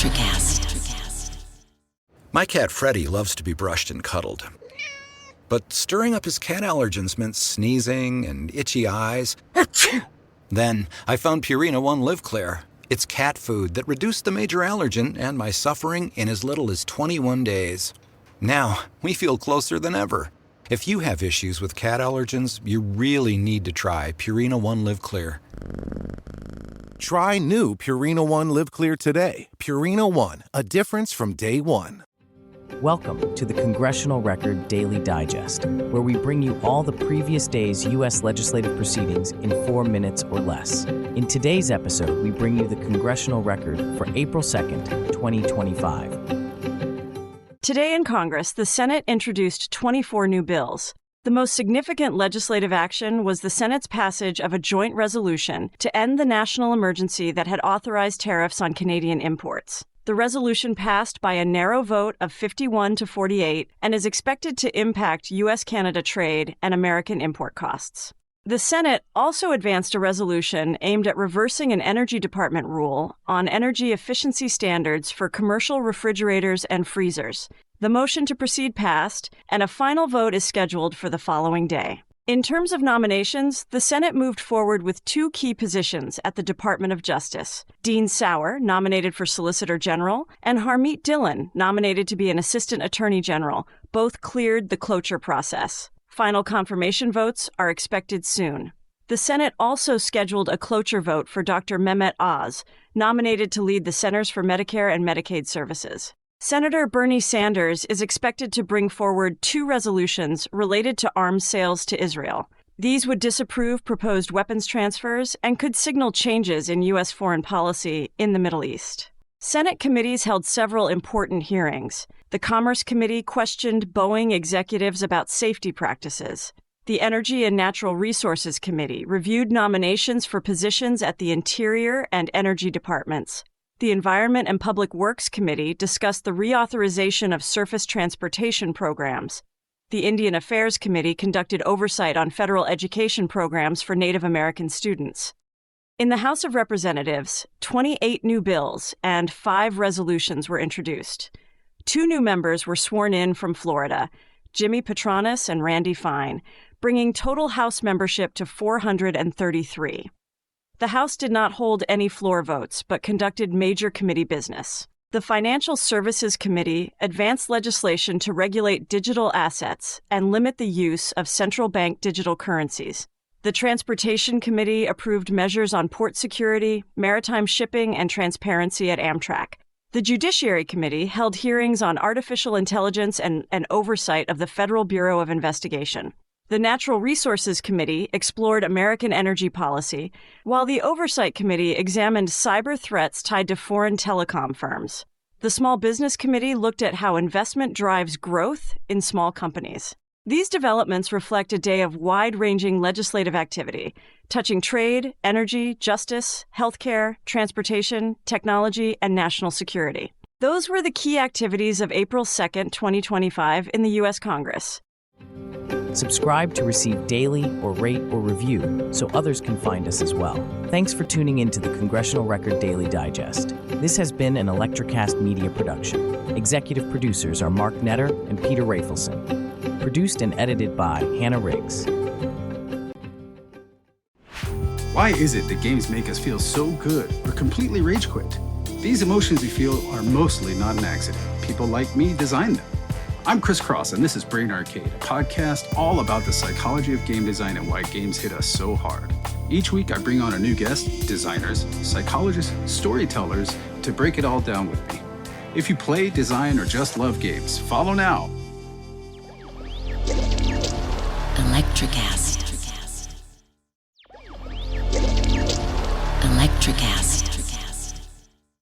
ElectraCast. My cat Freddie loves to be brushed and cuddled. But stirring up his cat allergens meant sneezing and itchy eyes. Then I found Purina One Live Clear. It's cat food that reduced the major allergen and my suffering in as little as 21 days. Now, we feel closer than ever. If you have issues with cat allergens, you really need to try Purina One Live Clear. Try new Purina One Live Clear today. Purina One, a difference from day one. Welcome to the Congressional Record Daily Digest, where we bring you all the previous day's U.S. legislative proceedings in 4 minutes or less. In today's episode, we bring you the Congressional Record for April 2nd, 2025. Today in Congress, the Senate introduced 24 new bills. The most significant legislative action was the Senate's passage of a joint resolution to end the national emergency that had authorized tariffs on Canadian imports. The resolution passed by a narrow vote of 51 to 48 and is expected to impact U.S.-Canada trade and American import costs. The Senate also advanced a resolution aimed at reversing an Energy Department rule on energy efficiency standards for commercial refrigerators and freezers. The motion to proceed passed, and a final vote is scheduled for the following day. In terms of nominations, the Senate moved forward with two key positions at the Department of Justice. Dean Sauer, nominated for Solicitor General, and Harmeet Dillon, nominated to be an Assistant Attorney General, both cleared the cloture process. Final confirmation votes are expected soon. The Senate also scheduled a cloture vote for Dr. Mehmet Oz, nominated to lead the Centers for Medicare and Medicaid Services. Senator Bernie Sanders is expected to bring forward two resolutions related to arms sales to Israel. These would disapprove proposed weapons transfers and could signal changes in U.S. foreign policy in the Middle East. Senate committees held several important hearings. The Commerce Committee questioned Boeing executives about safety practices. The Energy and Natural Resources Committee reviewed nominations for positions at the Interior and Energy Departments. The Environment and Public Works Committee discussed the reauthorization of surface transportation programs. The Indian Affairs Committee conducted oversight on federal education programs for Native American students. In the House of Representatives, 28 new bills and 5 resolutions were introduced. 2 new members were sworn in from Florida, Jimmy Petronis and Randy Fine, bringing total House membership to 433. The House did not hold any floor votes, but conducted major committee business. The Financial Services Committee advanced legislation to regulate digital assets and limit the use of central bank digital currencies. The Transportation Committee approved measures on port security, maritime shipping, and transparency at Amtrak. The Judiciary Committee held hearings on artificial intelligence and oversight of the Federal Bureau of Investigation. The Natural Resources Committee explored American energy policy, while the Oversight Committee examined cyber threats tied to foreign telecom firms. The Small Business Committee looked at how investment drives growth in small companies. These developments reflect a day of wide-ranging legislative activity, touching trade, energy, justice, healthcare, transportation, technology, and national security. Those were the key activities of April 2nd, 2025 in the U.S. Congress. Subscribe to receive daily or rate or review so others can find us as well. Thanks for tuning in to the Congressional Record Daily Digest. This has been an ElectraCast media production. Executive producers are Mark Netter and Peter Rafelson. Produced and edited by Hannah Riggs. Why is it that games make us feel so good or completely rage quit? These emotions we feel are mostly not an accident. People like me designed them. I'm Chris Cross, and this is Brain Arcade, a podcast all about the psychology of game design and why games hit us so hard. Each week, I bring on a new guest, designers, psychologists, storytellers, to break it all down with me. If you play, design, or just love games, follow now. ElectraCast.